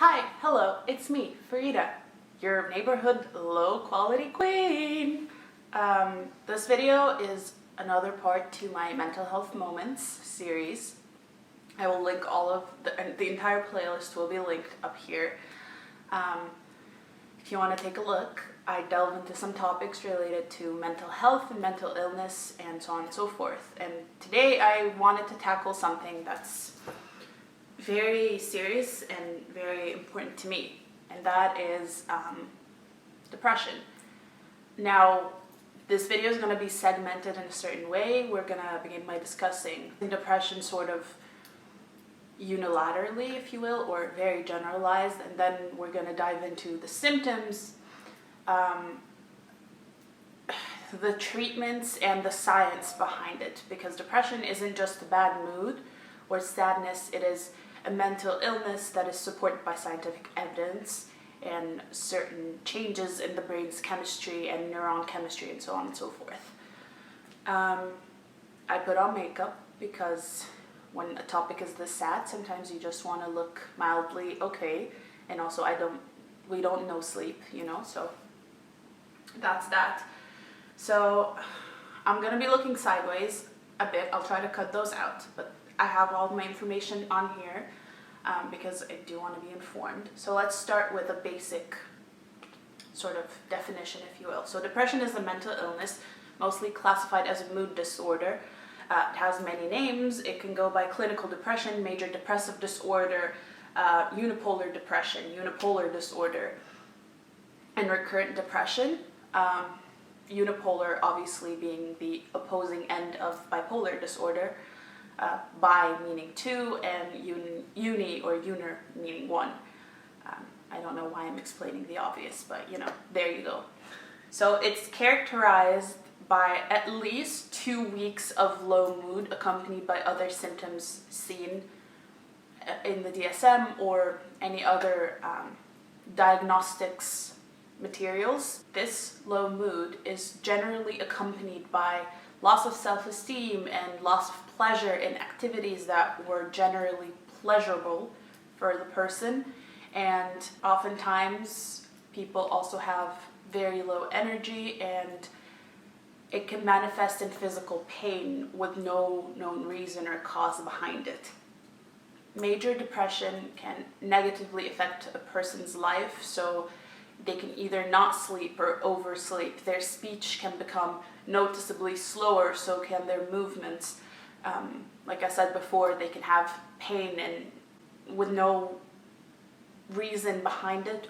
Hi, hello, it's me, Farida, your neighborhood low-quality queen. This video is another part to my mental health moments series. I will link all of the entire playlist will be linked up here. If you want to take a look, I delve into some topics related to mental health and mental illness and so on and so forth. And today I wanted to tackle something that's very serious and very important to me, and that is depression. Now, this video is going to be segmented in a certain way. We're going to begin by discussing depression sort of unilaterally, if you will, or very generalized, and then we're going to dive into the symptoms, the treatments, and the science behind it, because depression isn't just a bad mood or sadness. It is a mental illness that is supported by scientific evidence and certain changes in the brain's chemistry and neuron chemistry and so on and so forth. I put on makeup because when a topic is this sad, sometimes you just want to look mildly okay, and also we don't know sleep, so that's that. So I'm gonna be looking sideways a bit. I'll try to cut those out, but I have all my information on here because I do want to be informed. So let's start with a basic sort of definition, if you will. So depression is a mental illness, mostly classified as a mood disorder. It has many names. It can go by clinical depression, major depressive disorder, unipolar depression, unipolar disorder, and recurrent depression. Unipolar obviously being the opposing end of bipolar disorder. Bi meaning two, and uni or uner meaning one. I don't know why I'm explaining the obvious, but there you go. So it's characterized by at least 2 weeks of low mood accompanied by other symptoms seen in the DSM or any other diagnostics materials. This low mood is generally accompanied by loss of self-esteem and loss of pleasure in activities that were generally pleasurable for the person. And oftentimes people also have very low energy, and it can manifest in physical pain with no known reason or cause behind it. Major depression can negatively affect a person's life, so they can either not sleep or oversleep. Their speech can become noticeably slower, so can their movements. Like I said before, they can have pain and with no reason behind it.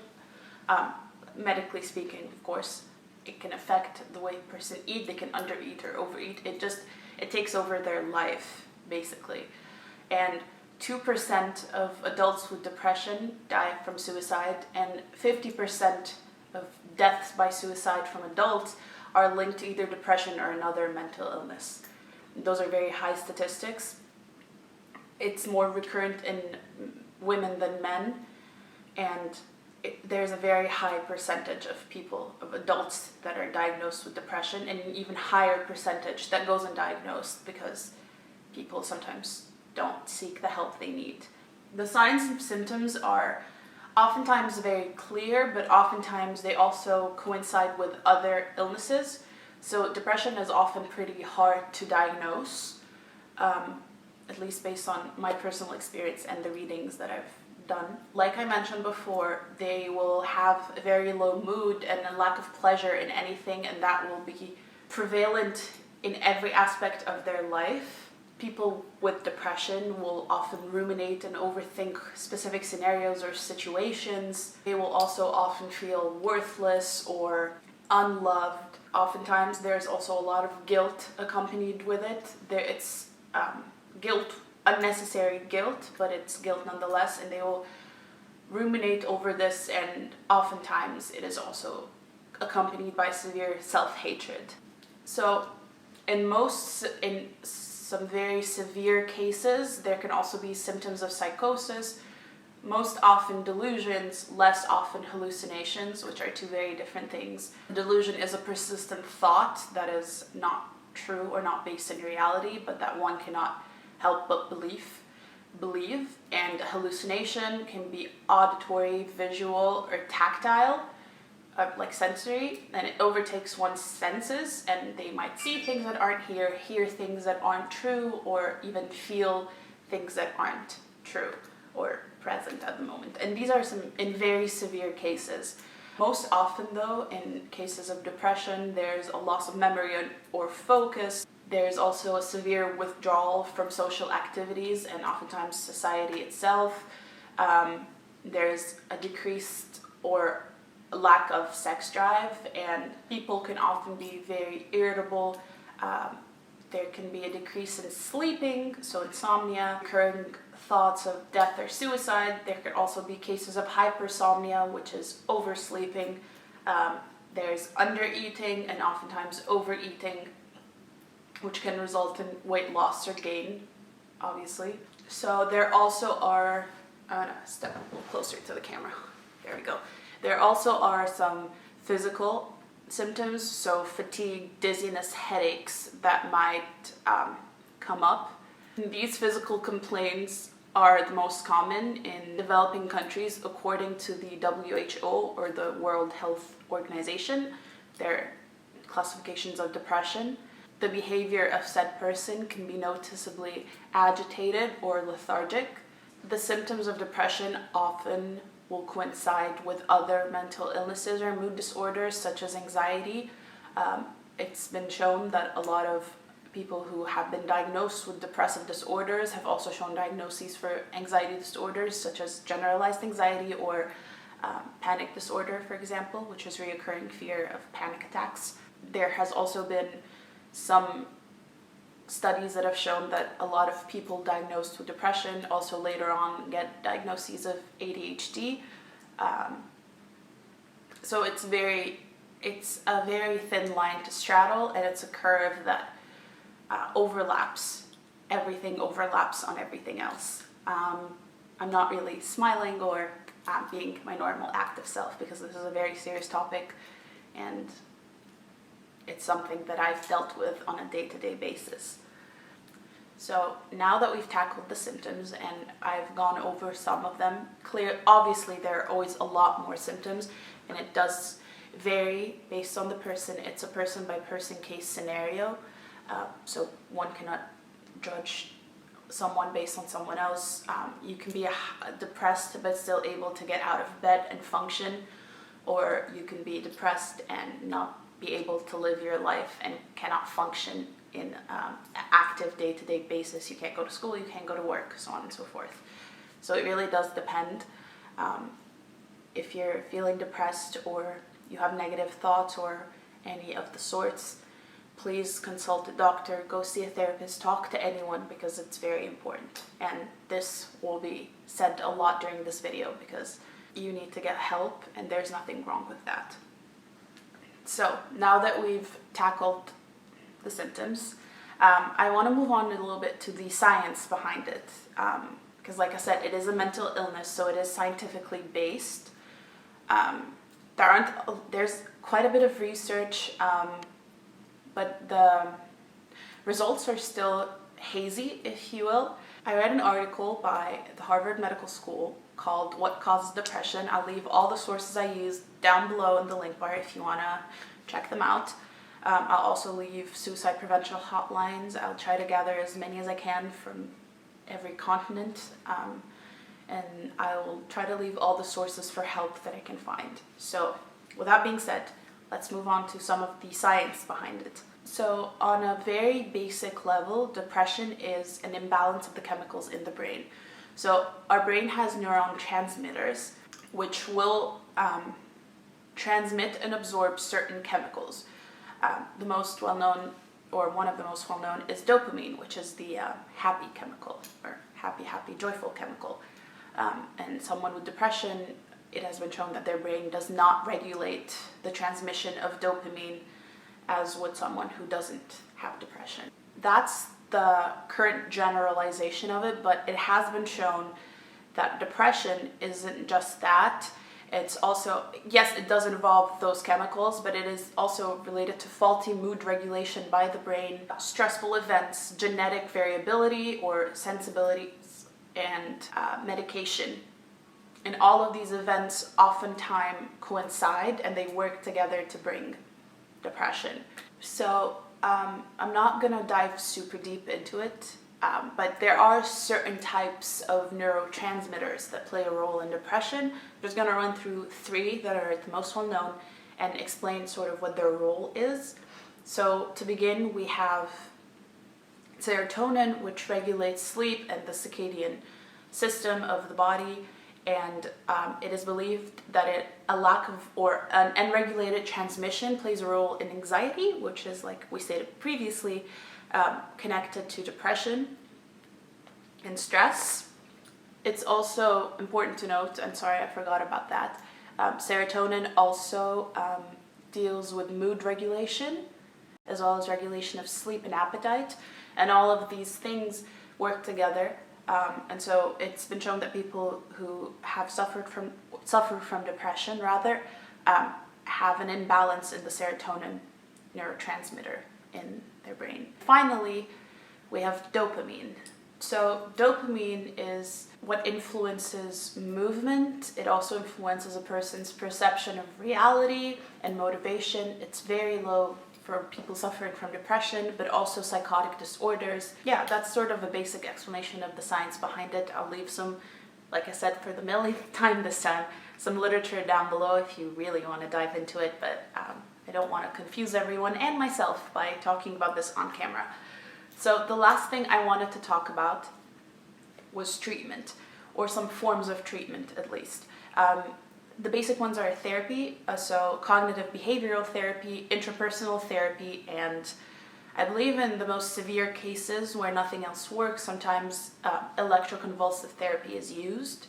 Medically speaking, of course, it can affect the way a person eats. They can undereat or overeat. It takes over their life, basically. And 2% of adults with depression die from suicide, and 50% of deaths by suicide from adults are linked to either depression or another mental illness. Those are very high statistics. It's more recurrent in women than men, and there's a very high percentage of adults that are diagnosed with depression, and an even higher percentage that goes undiagnosed because people sometimes don't seek the help they need. The signs and symptoms are oftentimes very clear, but oftentimes they also coincide with other illnesses. So depression is often pretty hard to diagnose, at least based on my personal experience and the readings that I've done. Like I mentioned before, they will have a very low mood and a lack of pleasure in anything, and that will be prevalent in every aspect of their life. People with depression will often ruminate and overthink specific scenarios or situations. They will also often feel worthless or unloved. Oftentimes there's also a lot of guilt accompanied with it. It's guilt, unnecessary guilt, but it's guilt nonetheless, and they will ruminate over this, and oftentimes it is also accompanied by severe self-hatred. So in some very severe cases, there can also be symptoms of psychosis, most often delusions, less often hallucinations, which are two very different things. Delusion is a persistent thought that is not true or not based in reality, but that one cannot help but believe. believe. And hallucination can be auditory, visual, or tactile, like sensory, and it overtakes one's senses, and they might see things that aren't here, hear things that aren't true, or even feel things that aren't true or present at the moment. And these are some in very severe cases. Most often though, in cases of depression, there's a loss of memory or focus. There's also a severe withdrawal from social activities and oftentimes society itself. There's a decreased or lack of sex drive, and people can often be very irritable. There can be a decrease in sleeping, so insomnia, recurring thoughts of death or suicide. There could also be cases of hypersomnia, which is oversleeping. There's undereating and oftentimes overeating, which can result in weight loss or gain, obviously. So there also are, I'm gonna step a little closer to the camera. There we go. There also are some physical symptoms, so fatigue, dizziness, headaches that might come up. These physical complaints are the most common in developing countries according to the WHO or the World Health Organization, their classifications of depression. The behavior of said person can be noticeably agitated or lethargic. The symptoms of depression often will coincide with other mental illnesses or mood disorders such as anxiety. It's been shown that a lot of people who have been diagnosed with depressive disorders have also shown diagnoses for anxiety disorders such as generalized anxiety or panic disorder, for example, which is reoccurring fear of panic attacks. There has also been some studies that have shown that a lot of people diagnosed with depression also later on get diagnoses of ADHD. So it's a very thin line to straddle, and it's a curve that overlaps. Everything overlaps on everything else. I'm not really smiling or being my normal active self because this is a very serious topic, and it's something that I've dealt with on a day-to-day basis. So now that we've tackled the symptoms and I've gone over some of them, obviously there are always a lot more symptoms, and it does vary based on the person. It's a person-by-person case scenario, so one cannot judge someone based on someone else. You can be depressed but still able to get out of bed and function, or you can be depressed and not be able to live your life and cannot function in an active day-to-day basis. You can't go to school, you can't go to work, so on and so forth. So it really does depend. If you're feeling depressed or you have negative thoughts or any of the sorts, please consult a doctor, go see a therapist, talk to anyone, because it's very important. And this will be said a lot during this video because you need to get help, and there's nothing wrong with that. So now that we've tackled the symptoms, I want to move on a little bit to the science behind it, because like I said, it is a mental illness, so it is scientifically based. There's quite a bit of research, but the results are still hazy, if you will. I read an article by the Harvard Medical School called What Causes Depression. I'll leave all the sources I used down below in the link bar if you want to check them out. I'll also leave suicide prevention hotlines. I'll try to gather as many as I can from every continent, and I will try to leave all the sources for help that I can find. So with that being said, let's move on to some of the science behind it. So on a very basic level, depression is an imbalance of the chemicals in the brain. So our brain has neuron transmitters which will transmit and absorb certain chemicals. The most well-known, or one of the most well-known, is dopamine, which is the happy chemical, or happy, joyful chemical. And someone with depression, it has been shown that their brain does not regulate the transmission of dopamine as would someone who doesn't have depression. That's the current generalization of it, but it has been shown that depression isn't just that. It's also, yes, it does involve those chemicals, but it is also related to faulty mood regulation by the brain, stressful events, genetic variability or sensibilities and medication. And all of these events oftentimes coincide and they work together to bring depression. So I'm not gonna dive super deep into it, but there are certain types of neurotransmitters that play a role in depression. I'm just gonna run through 3 that are the most well known and explain sort of what their role is. So to begin, we have serotonin, which regulates sleep and the circadian system of the body, and it is believed that a lack of or an unregulated transmission plays a role in anxiety, which is, like we stated previously, connected to depression and stress. It's also important to note, and sorry I forgot about that, serotonin also deals with mood regulation as well as regulation of sleep and appetite, and all of these things work together. And so it's been shown that people who have suffer from depression have an imbalance in the serotonin neurotransmitter in their brain. Finally, we have dopamine. So dopamine is what influences movement. It also influences a person's perception of reality and motivation. It's very low for people suffering from depression, but also psychotic disorders. Yeah, that's sort of a basic explanation of the science behind it. I'll leave some, like I said, for the millionth time this time, some literature down below if you really want to dive into it, but I don't want to confuse everyone and myself by talking about this on camera. So the last thing I wanted to talk about was treatment, or some forms of treatment at least. The basic ones are therapy, so cognitive behavioral therapy, interpersonal therapy, and I believe in the most severe cases where nothing else works, sometimes electroconvulsive therapy is used,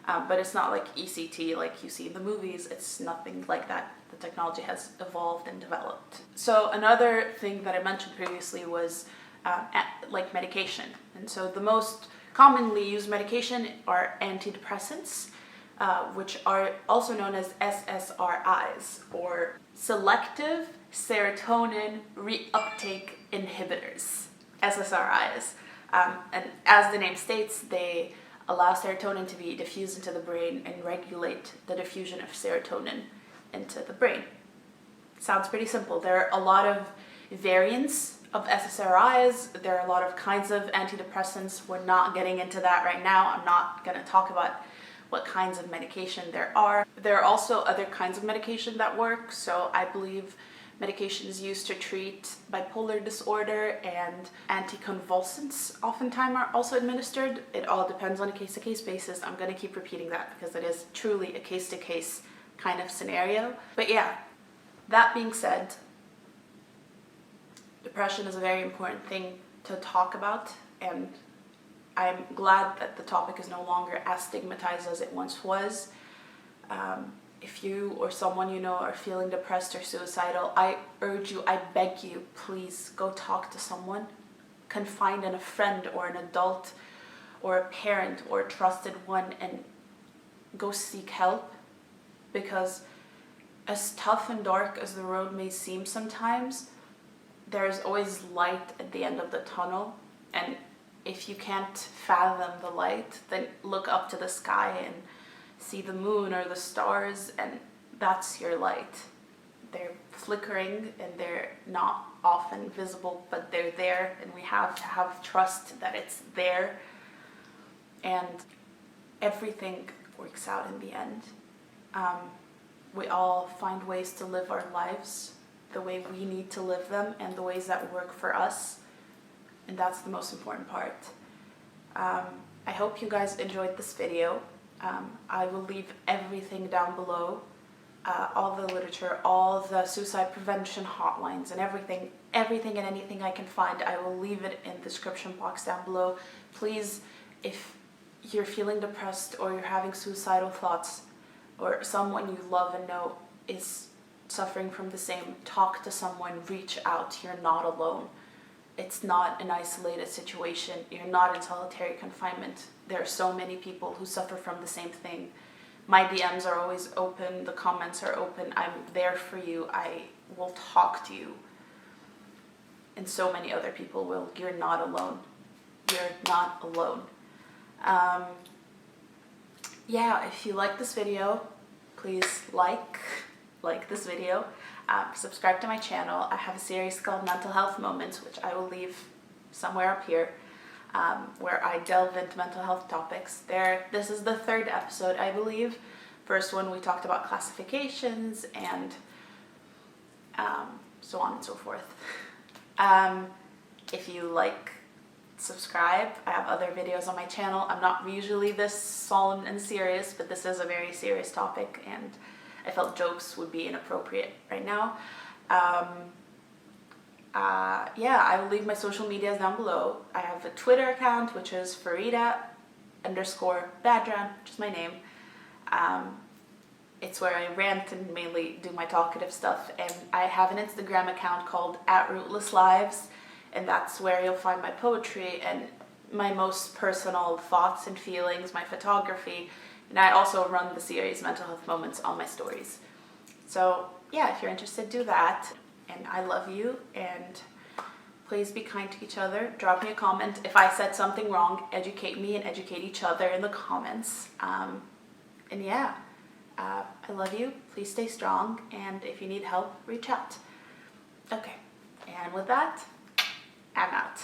but it's not like ECT like you see in the movies. It's nothing like that. The technology has evolved and developed. So another thing that I mentioned previously was like medication, and so the most commonly used medication are antidepressants, which are also known as SSRIs, or selective serotonin reuptake inhibitors, SSRIs. And as the name states, they allow serotonin to be diffused into the brain and regulate the diffusion of serotonin into the brain. Sounds pretty simple. There are a lot of variants of SSRIs. There are a lot of kinds of antidepressants. We're not getting into that right now. I'm not going to talk about what kinds of medication there are. There are also other kinds of medication that work. So I believe medications used to treat bipolar disorder and anticonvulsants oftentimes are also administered. It all depends on a case-to-case basis. I'm going to keep repeating that because it is truly a case-to-case kind of scenario. But yeah, that being said, depression is a very important thing to talk about, and I'm glad that the topic is no longer as stigmatized as it once was. If you or someone you know are feeling depressed or suicidal, I urge you, I beg you, please go talk to someone. Confide in a friend or an adult or a parent or a trusted one and go seek help, because as tough and dark as the road may seem sometimes, there's always light at the end of the tunnel. And if you can't fathom the light, then look up to the sky and see the moon or the stars, and that's your light. They're flickering and they're not often visible, but they're there, and we have to have trust that it's there, and everything works out in the end. We all find ways to live our lives the way we need to live them and the ways that work for us, and that's the most important part. I hope you guys enjoyed this video. I will leave everything down below, all the literature, all the suicide prevention hotlines, and everything and anything I can find. I will leave it in the description box down below. Please, if you're feeling depressed or you're having suicidal thoughts, or someone you love and know is suffering from the same, talk to someone, reach out. You're not alone. It's not an isolated situation. You're not in solitary confinement. There are so many people who suffer from the same thing. My DMs are always open. The comments are open. I'm there for you. I will talk to you. And so many other people will. You're not alone. You're not alone. Yeah, if you like this video, please like this video. Subscribe to my channel. I have a series called Mental Health Moments, which I will leave somewhere up here, where I delve into mental health topics. This is the third episode, I believe. First one we talked about classifications and so on and so forth. If you like, subscribe. I have other videos on my channel. I'm not usually this solemn and serious, but this is a very serious topic and I felt jokes would be inappropriate right now. Yeah, I will leave my social medias down below. I have a Twitter account, which is Farida_Badran, which is my name. It's where I rant and mainly do my talkative stuff. And I have an Instagram account called @rootlesslives, and that's where you'll find my poetry and my most personal thoughts and feelings, my photography. And I also run the series Mental Health Moments on my stories. So yeah, if you're interested, do that. And I love you, and please be kind to each other. Drop me a comment. If I said something wrong, educate me and educate each other in the comments. And yeah, I love you. Please stay strong, and if you need help, reach out. Okay, and with that, I'm out.